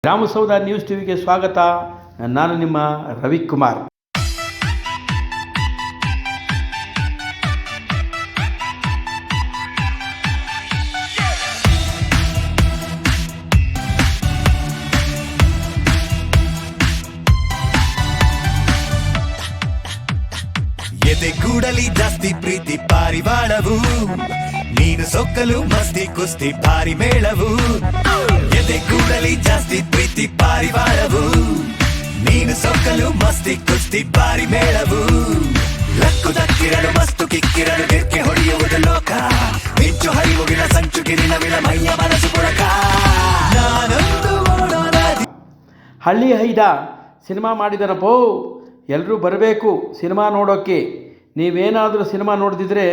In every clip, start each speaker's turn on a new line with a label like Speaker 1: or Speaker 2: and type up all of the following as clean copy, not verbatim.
Speaker 1: ಗ್ರಾಮಸೌಧ news ಟಿವಿಗೆ ಸ್ವಾಗತ. ನಾನು ನಿಮ್ಮ ರವಿಕುಮಾರ್.
Speaker 2: ಎದೆ ಕೂಡಲಿ ಜಾಸ್ತಿ ಪ್ರೀತಿ ಪಾರಿವಾಳವು, ನೀನು ಸೊಕ್ಕಲು ಮಸ್ತಿ ಕುಸ್ತಿ ಭಾರಿ ಮೇಳವು. ಎದೆ ಕೂಡಲಿ ಜಾಸ್ತಿ ಪ್ರೀತಿ ಪಾರಿವಾಳವು, ನೀನು ಸೊಕ್ಕಲು ಮಸ್ತಿ ಕುಸ್ತಿ ಭಾರಿ ಮೇಳವು. ಲಕ್ಕು ದಕ್ಕಿರಲು ಮಸ್ತು ಕಿಕ್ಕಿರಲು ಗಿರ್ಕೆ ಹೊಡೆಯುವುದು ಲೋಕ, ಮಿಂಚು ಹರಿವುಗಿನ ಸಂಚು ಗಿರಿನವಿನ ಮೈಯ ಮನಸ್ಸು ಪುಳಕ. ನಾನೊಂದು ಓಡೋಣ.
Speaker 1: ಹಳ್ಳಿ ಹೈದ ಸಿನಿಮಾ ಮಾಡಿದನಪ್ಪೋ, ಎಲ್ಲರೂ ಬರಬೇಕು ಸಿನಿಮಾ ನೋಡೋಕ್ಕೆ. ನೀವೇನಾದರೂ ಸಿನಿಮಾ ನೋಡಿದಿದ್ರೆ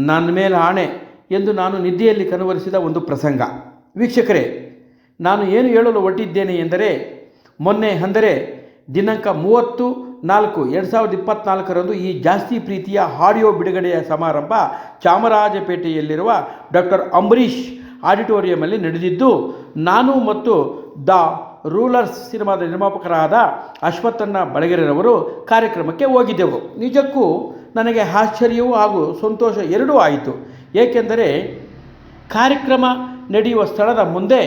Speaker 1: ನನ್ನ ಮೇಲೆ ಆಣೆ ಎಂದು ನಾನು ನಿದ್ದೆಯಲ್ಲಿ ಕನವರಿಸಿದ ಒಂದು ಪ್ರಸಂಗ. ವೀಕ್ಷಕರೇ, ನಾನು ಏನು ಹೇಳಲು ಹೊರಟಿದ್ದೇನೆ ಎಂದರೆ, ಮೊನ್ನೆ ಅಂದರೆ ದಿನಾಂಕ 30/4/2024 ಈ ಜಾಸ್ತಿ ಪ್ರೀತಿಯ ಆಡಿಯೋ ಬಿಡುಗಡೆಯ ಸಮಾರಂಭ ಚಾಮರಾಜಪೇಟೆಯಲ್ಲಿರುವ ಡಾಕ್ಟರ್ ಅಂಬರೀಷ್ ಆಡಿಟೋರಿಯಂನಲ್ಲಿ ನಡೆದಿದ್ದು, ನಾನು ಮತ್ತು ದ ರೂಲರ್ಸ್ ಸಿನಿಮಾದ ನಿರ್ಮಾಪಕರಾದ ಅಶ್ವತ್ಥಣ್ಣ ಬಳಗೆರೆರವರು ಕಾರ್ಯಕ್ರಮಕ್ಕೆ ಹೋಗಿದ್ದೆವು. ನಿಜಕ್ಕೂ ನನಗೆ ಆಶ್ಚರ್ಯವೂ ಹಾಗೂ ಸಂತೋಷ ಎರಡೂ ಆಯಿತು. ಏಕೆಂದರೆ ಕಾರ್ಯಕ್ರಮ ನಡೆಯುವ ಸ್ಥಳದ ಮುಂದೆ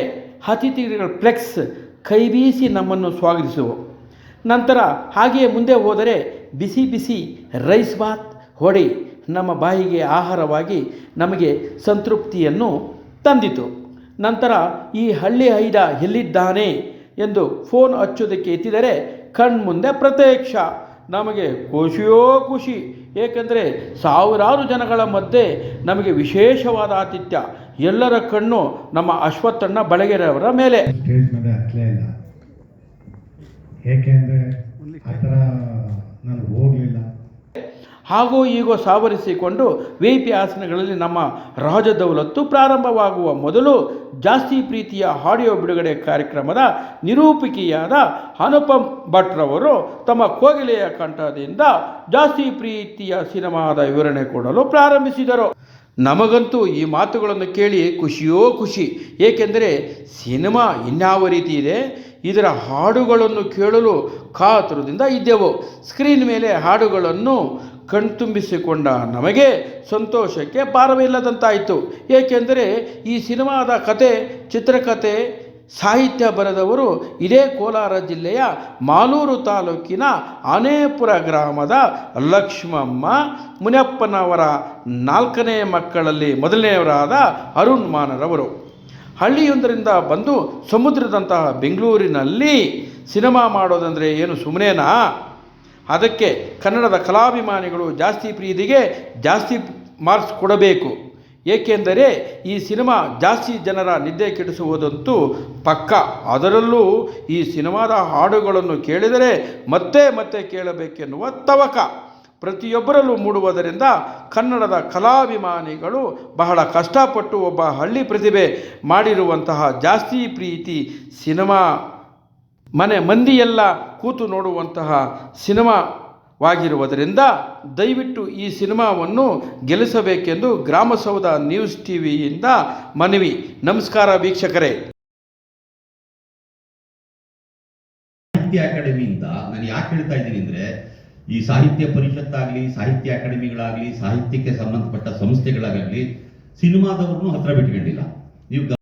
Speaker 1: ಅತಿಥಿಗಳ ಫ್ಲೆಕ್ಸ್ ಕೈಬೀಸಿ ನಮ್ಮನ್ನು ಸ್ವಾಗತಿಸುವು. ನಂತರ ಹಾಗೆಯೇ ಮುಂದೆ ಹೋದರೆ ಬಿಸಿ ಬಿಸಿ ರೈಸ್ ಬಾತ್ ಹೊಡೆ ನಮ್ಮ ಬಾಯಿಗೆ ಆಹಾರವಾಗಿ ನಮಗೆ ಸಂತೃಪ್ತಿಯನ್ನು ತಂದಿತು. ನಂತರ ಈ ಹಳ್ಳಿ ಹೈದ ಎಲ್ಲಿದ್ದಾನೆ ಎಂದು ಫೋನ್ ಹಚ್ಚೋದಕ್ಕೆ ಎತ್ತಿದರೆ ಕಣ್ಮುಂದೆ ಪ್ರತ್ಯಕ್ಷ. ನಮಗೆ ಖುಷಿಯೋ ಖುಷಿ, ಏಕೆಂದರೆ ಸಾವಿರಾರು ಜನಗಳ ಮಧ್ಯೆ ನಮಗೆ ವಿಶೇಷವಾದ ಆತಿಥ್ಯ. ಎಲ್ಲರ ಕಣ್ಣು ನಮ್ಮ ಅಶ್ವತ್ಥಣ್ಣ ಬಳಗೆರೆಯವರ ಮೇಲೆ.
Speaker 3: ಸ್ಟೇಜ್ ಮೇಲೆ ಹತ್ತಲೇ ಇಲ್ಲ, ಏಕೆಂದರೆ ಆ ಥರ ನಾನು ಹೋಗಲಿಲ್ಲ.
Speaker 1: ಹಾಗೂ ಈಗೋ ಸಾವರಿಸಿಕೊಂಡು VIP ಆಸನಗಳಲ್ಲಿ ನಮ್ಮ ರಾಜದೌಲತ್ತು ಪ್ರಾರಂಭವಾಗುವ ಮೊದಲು ಜಾಸ್ತಿ ಪ್ರೀತಿಯ ಆಡಿಯೋ ಬಿಡುಗಡೆ ಕಾರ್ಯಕ್ರಮದ ನಿರೂಪಕಿಯಾದ ಅನುಪಮ್ ಭಟ್ರವರು ತಮ್ಮ ಕೋಗಿಲೆಯ ಕಂಠದಿಂದ ಜಾಸ್ತಿ ಪ್ರೀತಿಯ ಸಿನಿಮಾದ ವಿವರಣೆ ಕೊಡಲು ಪ್ರಾರಂಭಿಸಿದರು. ನಮಗಂತೂ ಈ ಮಾತುಗಳನ್ನು ಕೇಳಿ ಖುಷಿಯೋ ಖುಷಿ, ಏಕೆಂದರೆ ಸಿನಿಮಾ ಇನ್ಯಾವ ರೀತಿ ಇದೆ, ಇದರ ಹಾಡುಗಳನ್ನು ಕೇಳಲು ಕಾತುರದಿಂದ ಇದ್ದೆವು. ಸ್ಕ್ರೀನ್ ಮೇಲೆ ಹಾಡುಗಳನ್ನು ಕಣ್ತುಂಬಿಸಿಕೊಂಡ ನಮಗೆ ಸಂತೋಷಕ್ಕೆ ಪಾರವಿಲ್ಲದಂತಾಯಿತು. ಏಕೆಂದರೆ ಈ ಸಿನಿಮಾದ ಕತೆ, ಚಿತ್ರಕಥೆ, ಸಾಹಿತ್ಯ ಬರೆದವರು ಇದೇ ಕೋಲಾರ ಜಿಲ್ಲೆಯ ಮಾಲೂರು ತಾಲೂಕಿನ ಆನೇಪುರ ಗ್ರಾಮದ ಲಕ್ಷ್ಮಮ್ಮ ಮುನಿಯಪ್ಪನವರ 4ನೇ ಮಕ್ಕಳಲ್ಲಿ ಮೊದಲನೆಯವರಾದ ಅರುಣ್ ಮಾನರವರು. ಹಳ್ಳಿಯೊಂದರಿಂದ ಬಂದು ಸಮುದ್ರದಂತಹ ಬೆಂಗಳೂರಿನಲ್ಲಿ ಸಿನಿಮಾ ಮಾಡೋದಂದರೆ ಏನು ಸುಮ್ಮನೆನಾ? ಅದಕ್ಕೆ ಕನ್ನಡದ ಕಲಾಭಿಮಾನಿಗಳು ಜಾಸ್ತಿ ಪ್ರೀತಿಗೆ ಜಾಸ್ತಿ ಮಾರ್ಕ್ಸ್ ಕೊಡಬೇಕು. ಏಕೆಂದರೆ ಈ ಸಿನಿಮಾ ಜಾಸ್ತಿ ಜನರ ನಿದ್ದೆ ಕೆಡಿಸುವುದಂತೂ ಪಕ್ಕ. ಅದರಲ್ಲೂ ಈ ಸಿನಿಮಾದ ಹಾಡುಗಳನ್ನು ಕೇಳಿದರೆ ಮತ್ತೆ ಮತ್ತೆ ಕೇಳಬೇಕೆನ್ನುವ ತವಕ ಪ್ರತಿಯೊಬ್ಬರಲ್ಲೂ ಮೂಡುವುದರಿಂದ ಕನ್ನಡದ ಕಲಾಭಿಮಾನಿಗಳು ಬಹಳ ಕಷ್ಟಪಟ್ಟು ಒಬ್ಬ ಹಳ್ಳಿ ಪ್ರತಿಭೆ ಮಾಡಿರುವಂತಹ ಜಾಸ್ತಿ ಪ್ರೀತಿ ಸಿನಿಮಾ ಮನೆ ಮಂದಿಯೆಲ್ಲ ಕೂತು ನೋಡುವಂತಹ ಸಿನಿಮಾವಾಗಿರುವುದರಿಂದ ದಯವಿಟ್ಟು ಈ ಸಿನಿಮಾವನ್ನು ಗೆಲ್ಲಿಸಬೇಕೆಂದು ಗ್ರಾಮಸೌಧ ನ್ಯೂಸ್ ಟಿವಿಯಿಂದ ಮನವಿ. ನಮಸ್ಕಾರ ವೀಕ್ಷಕರೇ.
Speaker 4: ಸಾಹಿತ್ಯ ಅಕಾಡೆಮಿಯಿಂದ ನಾನು ಯಾಕೆ ಹೇಳ್ತಾ ಇದ್ದೀನಿ ಅಂದರೆ, ಈ ಸಾಹಿತ್ಯ ಪರಿಷತ್ತಾಗಲಿ, ಸಾಹಿತ್ಯ ಅಕಾಡೆಮಿಗಳಾಗಲಿ, ಸಾಹಿತ್ಯಕ್ಕೆ ಸಂಬಂಧಪಟ್ಟ ಸಂಸ್ಥೆಗಳಾಗಲಿ ಸಿನಿಮಾದವ್ರನ್ನೂ ಹತ್ರ ಬಿಟ್ಕೊಂಡಿಲ್ಲ. ನೀವು